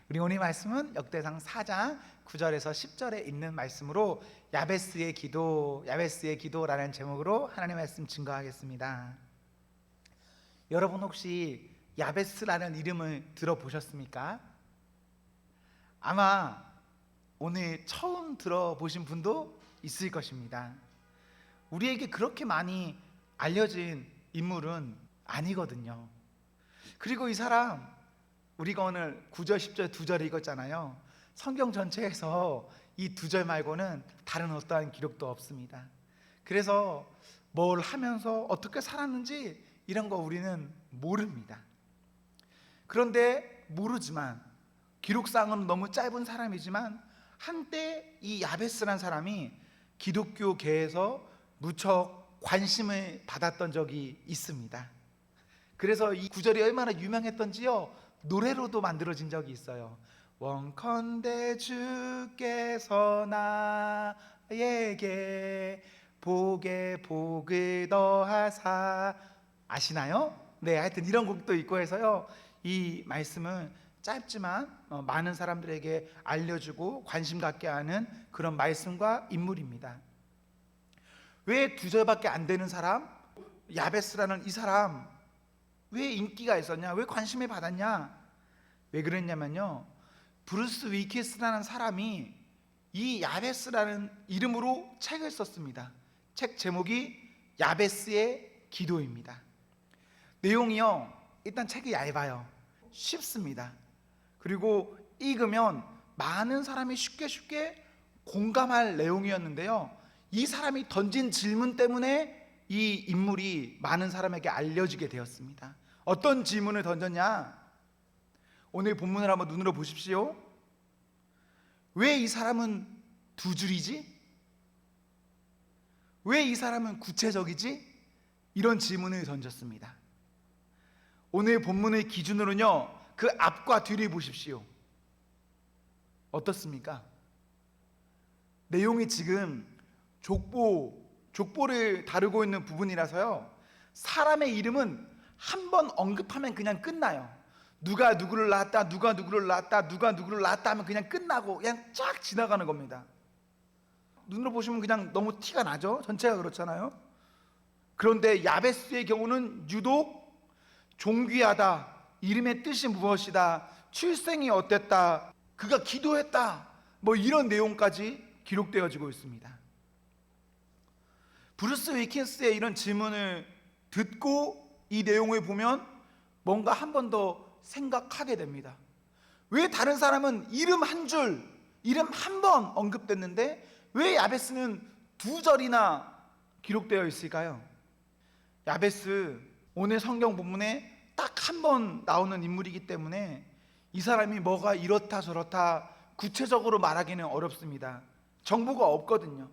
우리 오늘 말씀은 역대상 4장 9절에서 10절에 있는 말씀으로 야베스의 기도라는 제목으로 하나님의 말씀 증거하겠습니다. 여러분 혹시 야베스라는 이름을 들어보셨습니까? 아마 오늘 처음 들어보신 분도 있을 것입니다. 우리에게 그렇게 많이 알려진 인물은 아니거든요. 그리고 이 사람, 우리가 오늘 9절, 10절 두 절 읽었잖아요. 성경 전체에서 이 두 절 말고는 다른 어떠한 기록도 없습니다. 그래서 뭘 하면서 어떻게 살았는지 이런 거 우리는 모릅니다. 그런데 모르지만 기록상은 너무 짧은 사람이지만 한때 이 야베스라는 사람이 기독교계에서 무척 관심을 받았던 적이 있습니다. 그래서 이 구절이 얼마나 유명했던지요, 노래로도 만들어진 적이 있어요. 원컨대 주께서 나에게 복에 복을 더하사. 아시나요? 네, 하여튼 이런 곡도 있고 해서요, 이 말씀은 짧지만 많은 사람들에게 알려주고 관심 갖게 하는 그런 말씀과 인물입니다. 왜 두 절밖에 안 되는 사람, 야베스라는 이 사람 왜 인기가 있었냐, 왜 관심을 받았냐, 왜 그랬냐면요, 브루스 위키스라는 사람이 이 야베스라는 이름으로 책을 썼습니다. 책 제목이 야베스의 기도입니다. 내용이요, 일단 책이 얇아요. 쉽습니다. 그리고 읽으면 많은 사람이 쉽게 공감할 내용이었는데요, 이 사람이 던진 질문 때문에 이 인물이 많은 사람에게 알려지게 되었습니다. 어떤 질문을 던졌냐? 오늘 본문을 한번 눈으로 보십시오. 왜 이 사람은 두 줄이지? 왜 이 사람은 구체적이지? 이런 질문을 던졌습니다. 오늘 본문의 기준으로는요, 그 앞과 뒤를 보십시오. 어떻습니까? 내용이 지금 족보를 다루고 있는 부분이라서요, 사람의 이름은 한 번 언급하면 그냥 끝나요. 누가 누구를 낳았다, 누가 누구를 낳았다, 누가 누구를 낳았다 하면 그냥 끝나고 그냥 쫙 지나가는 겁니다. 눈으로 보시면 그냥 너무 티가 나죠? 전체가 그렇잖아요. 그런데 야베스의 경우는 유독 존귀하다, 이름의 뜻이 무엇이다, 출생이 어땠다, 그가 기도했다, 뭐 이런 내용까지 기록되어지고 있습니다. 브루스 위킨스의 이런 질문을 듣고 이 내용을 보면 뭔가 한 번 더 생각하게 됩니다. 왜 다른 사람은 이름 한 줄, 이름 한 번 언급됐는데 왜 야베스는 두 절이나 기록되어 있을까요? 야베스, 오늘 성경 본문에 딱 한 번 나오는 인물이기 때문에 이 사람이 뭐가 이렇다 저렇다 구체적으로 말하기는 어렵습니다. 정보가 없거든요.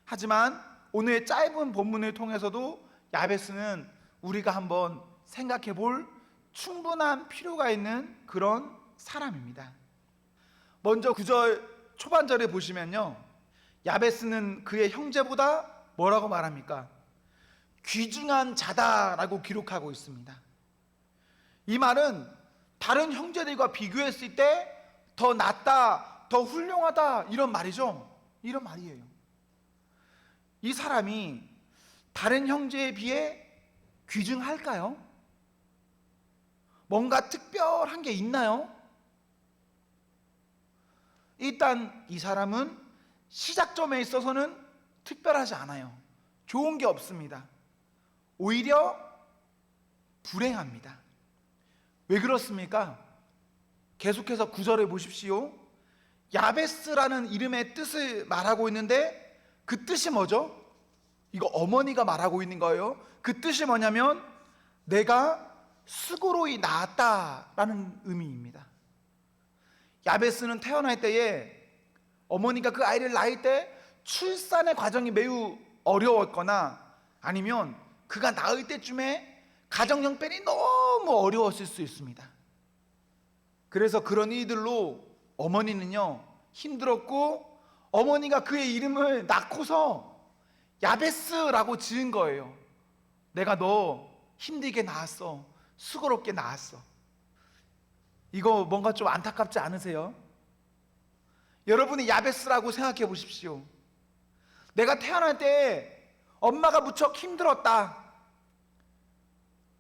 하지만 오늘 짧은 본문을 통해서도 야베스는 우리가 한번 생각해 볼 충분한 필요가 있는 그런 사람입니다. 먼저 9절 초반절에 보시면요, 야베스는 그의 형제보다 뭐라고 말합니까? 귀중한 자다라고 기록하고 있습니다. 이 말은 다른 형제들과 비교했을 때 더 낫다, 더 훌륭하다, 이런 말이죠. 이런 말이에요. 이 사람이 다른 형제에 비해 귀중할까요? 뭔가 특별한 게 있나요? 일단 이 사람은 시작점에 있어서는 특별하지 않아요. 좋은 게 없습니다. 오히려 불행합니다. 왜 그렇습니까? 계속해서 9절에 보십시오. 야베스라는 이름의 뜻을 말하고 있는데 그 뜻이 뭐죠? 이거 어머니가 말하고 있는 거예요. 그 뜻이 뭐냐면 내가 수고로이 낳았다라는 의미입니다. 야베스는 태어날 때에 어머니가 그 아이를 낳을 때 출산의 과정이 매우 어려웠거나 아니면 그가 낳을 때쯤에 가정 형편이 너무 어려웠을 수 있습니다. 그래서 그런 이들로 어머니는요 힘들었고, 어머니가 그의 이름을 낳고서 야베스라고 지은 거예요. 내가 너 힘들게 낳았어, 수고롭게 낳았어. 이거 뭔가 좀 안타깝지 않으세요? 여러분이 야베스라고 생각해 보십시오. 내가 태어날 때 엄마가 무척 힘들었다.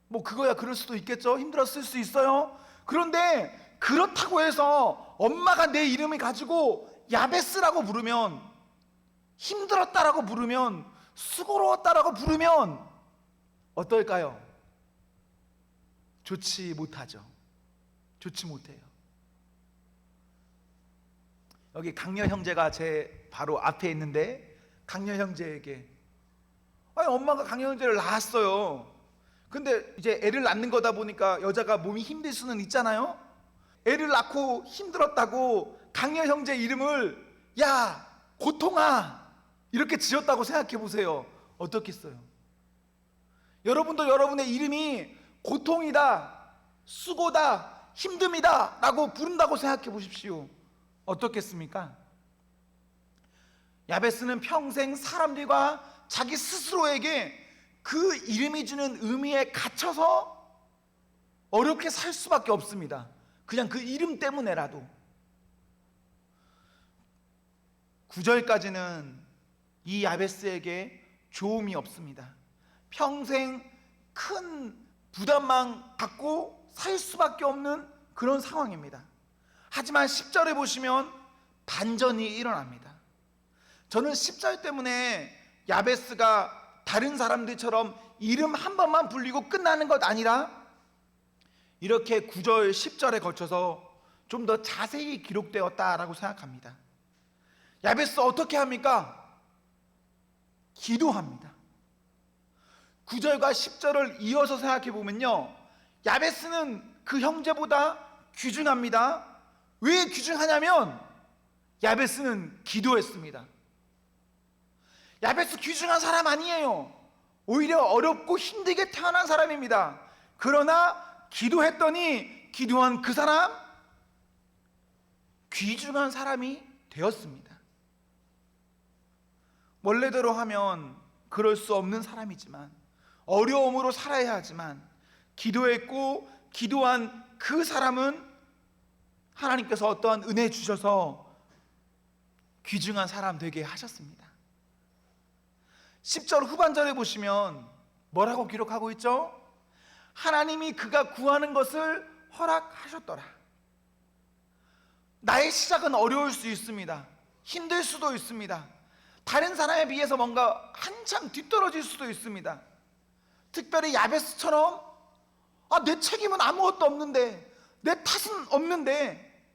뭐 그거야 그럴 수도 있겠죠. 힘들었을 수 있어요. 그런데 그렇다고 해서 엄마가 내 이름을 가지고 야베스라고 부르면, 힘들었다라고 부르면, 수고로웠다라고 부르면 어떨까요? 좋지 못하죠. 좋지 못해요. 여기 강렬 형제가 제 바로 앞에 있는데, 강렬 형제에게, 아니 엄마가 강렬 형제를 낳았어요. 근데 이제 애를 낳는 거다 보니까 여자가 몸이 힘들 수는 있잖아요. 애를 낳고 힘들었다고 강렬 형제 이름을 야 고통아 이렇게 지었다고 생각해 보세요. 어떻겠어요? 여러분도 여러분의 이름이 고통이다, 수고다, 힘듦이다 라고 부른다고 생각해 보십시오. 어떻겠습니까? 야베스는 평생 사람들과 자기 스스로에게 그 이름이 주는 의미에 갇혀서 어렵게 살 수밖에 없습니다. 그냥 그 이름 때문에라도. 9절까지는 이 야베스에게 좋음이 없습니다. 평생 큰 부담만 갖고 살 수밖에 없는 그런 상황입니다. 하지만 10절에 보시면 반전이 일어납니다. 저는 10절 때문에 야베스가 다른 사람들처럼 이름 한 번만 불리고 끝나는 것 아니라 이렇게 9절, 10절에 걸쳐서 좀 더 자세히 기록되었다라고 생각합니다. 야베스 어떻게 합니까? 기도합니다. 9절과 10절을 이어서 생각해 보면요, 야베스는 그 형제보다 귀중합니다. 왜 귀중하냐면 야베스는 기도했습니다. 야베스 귀중한 사람 아니에요. 오히려 어렵고 힘들게 태어난 사람입니다. 그러나 기도했더니 기도한 그 사람 귀중한 사람이 되었습니다. 원래대로 하면 그럴 수 없는 사람이지만, 어려움으로 살아야 하지만, 기도했고 기도한 그 사람은 하나님께서 어떠한 은혜 주셔서 귀중한 사람 되게 하셨습니다. 10절 후반절에 보시면 뭐라고 기록하고 있죠? 하나님이 그가 구하는 것을 허락하셨더라. 나의 시작은 어려울 수 있습니다. 힘들 수도 있습니다. 다른 사람에 비해서 뭔가 한참 뒤떨어질 수도 있습니다. 특별히 야베스처럼 내 책임은 아무것도 없는데, 내 탓은 없는데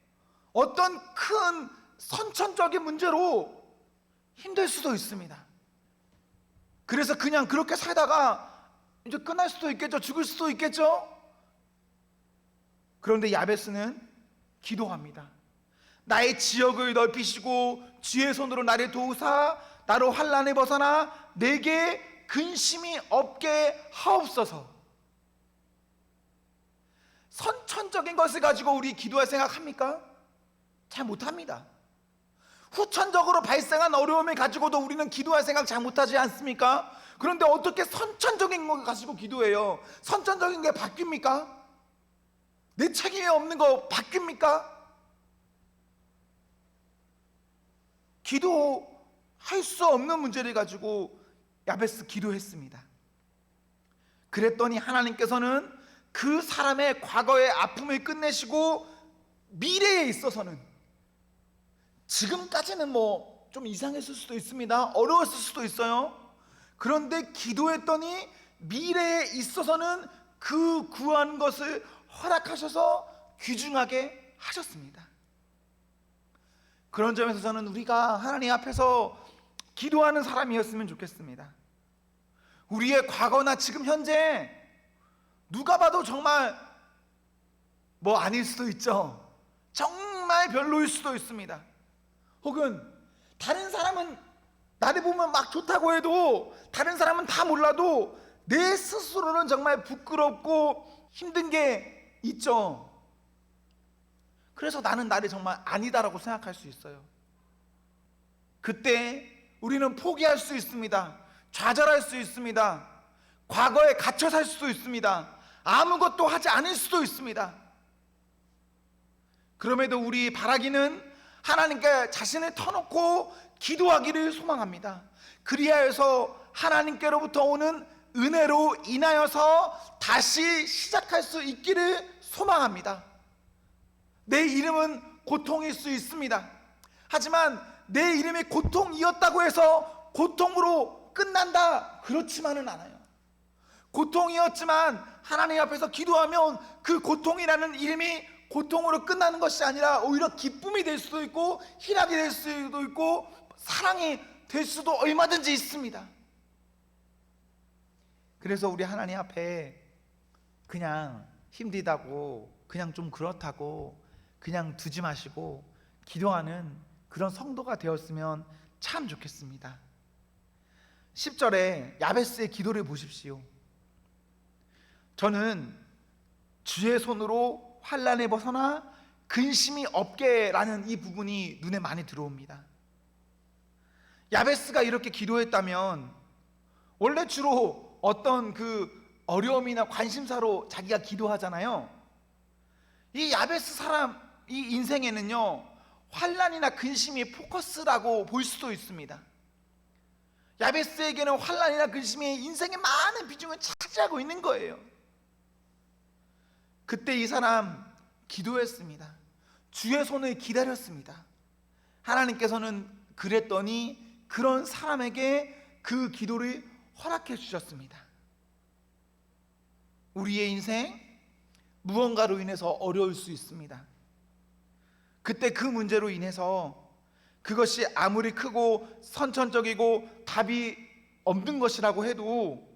어떤 큰 선천적인 문제로 힘들 수도 있습니다. 그래서 그냥 그렇게 살다가 이제 끝날 수도 있겠죠. 죽을 수도 있겠죠. 그런데 야베스는 기도합니다. 나의 지역을 넓히시고 주의 손으로 나를 도우사 나로 환난에 벗어나 내게 근심이 없게 하옵소서. 선천적인 것을 가지고 우리 기도할 생각합니까? 잘 못합니다. 후천적으로 발생한 어려움을 가지고도 우리는 기도할 생각 잘 못하지 않습니까? 그런데 어떻게 선천적인 걸 가지고 기도해요? 선천적인 게 바뀝니까? 내 책임이 없는 거 바뀝니까? 기도할 수 없는 문제를 가지고 야베스 기도했습니다. 그랬더니 하나님께서는 그 사람의 과거의 아픔을 끝내시고 미래에 있어서는, 지금까지는 뭐 좀 이상했을 수도 있습니다. 어려웠을 수도 있어요. 그런데 기도했더니 미래에 있어서는 그 구한 것을 허락하셔서 귀중하게 하셨습니다. 그런 점에서 저는 우리가 하나님 앞에서 기도하는 사람이었으면 좋겠습니다. 우리의 과거나 지금 현재 누가 봐도 정말 뭐 아닐 수도 있죠. 정말 별로일 수도 있습니다. 혹은 다른 사람은 나를 보면 막 좋다고 해도, 다른 사람은 다 몰라도 내 스스로는 정말 부끄럽고 힘든 게 있죠. 그래서 나는 나를 정말 아니다라고 생각할 수 있어요. 그때 우리는 포기할 수 있습니다. 좌절할 수 있습니다. 과거에 갇혀 살 수도 있습니다. 아무것도 하지 않을 수도 있습니다. 그럼에도 우리 바라기는 하나님께 자신을 터놓고 기도하기를 소망합니다. 그리하여서 하나님께로부터 오는 은혜로 인하여서 다시 시작할 수 있기를 소망합니다. 내 이름은 고통일 수 있습니다. 하지만 내 이름이 고통이었다고 해서 고통으로 끝난다, 그렇지만은 않아요. 고통이었지만 하나님 앞에서 기도하면 그 고통이라는 이름이 고통으로 끝나는 것이 아니라 오히려 기쁨이 될 수도 있고 희락이 될 수도 있고 사랑이 될 수도 얼마든지 있습니다. 그래서 우리 하나님 앞에 그냥 힘들다고, 그냥 좀 그렇다고 그냥 두지 마시고 기도하는 그런 성도가 되었으면 참 좋겠습니다. 10절에 야베스의 기도를 보십시오. 저는 주의 손으로 환난에 벗어나 근심이 없게라는 이 부분이 눈에 많이 들어옵니다. 야베스가 이렇게 기도했다면 원래 주로 어떤 그 어려움이나 관심사로 자기가 기도하잖아요. 이 야베스 사람 이 인생에는요, 환난이나 근심이 포커스라고 볼 수도 있습니다. 야베스에게는 환난이나 근심이 인생의 많은 비중을 차지하고 있는 거예요. 그때 이 사람 기도했습니다. 주의 손을 기다렸습니다. 하나님께서는 그랬더니 그런 사람에게 그 기도를 허락해 주셨습니다. 우리의 인생 무언가로 인해서 어려울 수 있습니다. 그때 그 문제로 인해서 그것이 아무리 크고 선천적이고 답이 없는 것이라고 해도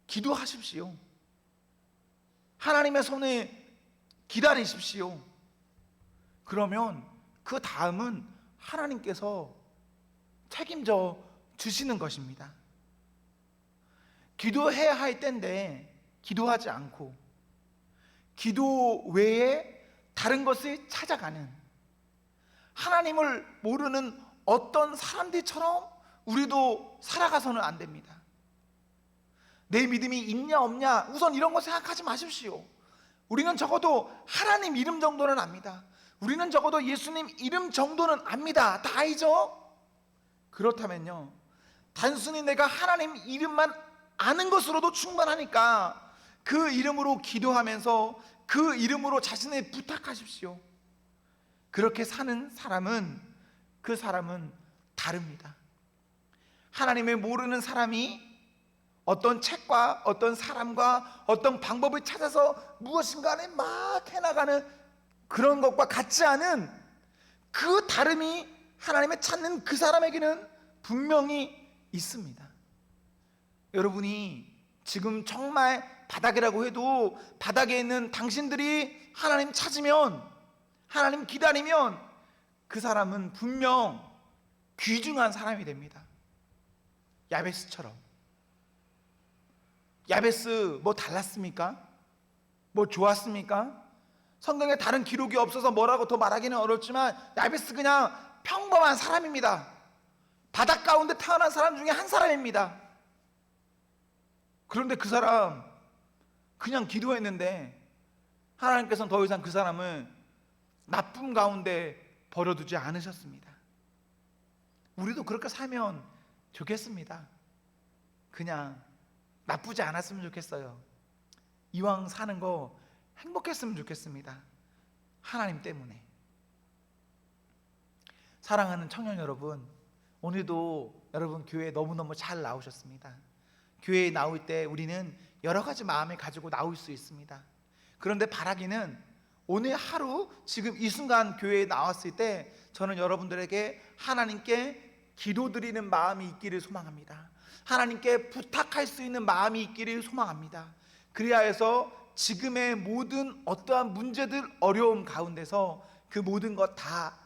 기도하십시오. 하나님의 손을 기다리십시오. 그러면 그 다음은 하나님께서 책임져 주시는 것입니다. 기도해야 할 때인데 기도하지 않고 기도 외에 다른 것을 찾아가는, 하나님을 모르는 어떤 사람들처럼 우리도 살아가서는 안 됩니다. 내 믿음이 있냐 없냐 우선 이런 거 생각하지 마십시오. 우리는 적어도 하나님 이름 정도는 압니다. 우리는 적어도 예수님 이름 정도는 압니다. 다 알죠? 그렇다면요, 단순히 내가 하나님 이름만 아는 것으로도 충분하니까 그 이름으로 기도하면서 그 이름으로 자신을 부탁하십시오. 그렇게 사는 사람은, 그 사람은 다릅니다. 하나님을 모르는 사람이 어떤 책과 어떤 사람과 어떤 방법을 찾아서 무엇인가를 막 해나가는 그런 것과 같지 않은 그 다름이 하나님을 찾는 그 사람에게는 분명히 있습니다. 여러분이 지금 정말 바닥이라고 해도 바닥에 있는 당신들이 하나님 찾으면, 하나님 기다리면 그 사람은 분명 귀중한 사람이 됩니다. 야베스처럼. 야베스 뭐 달랐습니까? 뭐 좋았습니까? 성경에 다른 기록이 없어서 뭐라고 더 말하기는 어렵지만 야베스 그냥 평범한 사람입니다. 바닥 가운데 태어난 사람 중에 한 사람입니다. 그런데 그 사람 그냥 기도했는데 하나님께서는 더 이상 그 사람을 나쁨 가운데 버려두지 않으셨습니다. 우리도 그렇게 살면 좋겠습니다. 그냥 나쁘지 않았으면 좋겠어요. 이왕 사는 거 행복했으면 좋겠습니다. 하나님 때문에. 사랑하는 청년 여러분, 오늘도 여러분 교회에 너무너무 잘 나오셨습니다. 교회에 나올 때 우리는 여러 가지 마음을 가지고 나올 수 있습니다. 그런데 바라기는 오늘 하루, 지금 이 순간 교회에 나왔을 때 저는 여러분들에게 하나님께 기도드리는 마음이 있기를 소망합니다. 하나님께 부탁할 수 있는 마음이 있기를 소망합니다. 그리하여서 지금의 모든 어떠한 문제들, 어려움 가운데서 그 모든 것 다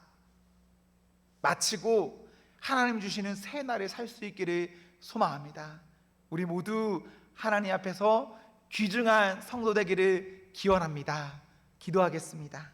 마치고 하나님 주시는 새 날에 살 수 있기를 소망합니다. 우리 모두 하나님 앞에서 귀중한 성도 되기를 기원합니다. 기도하겠습니다.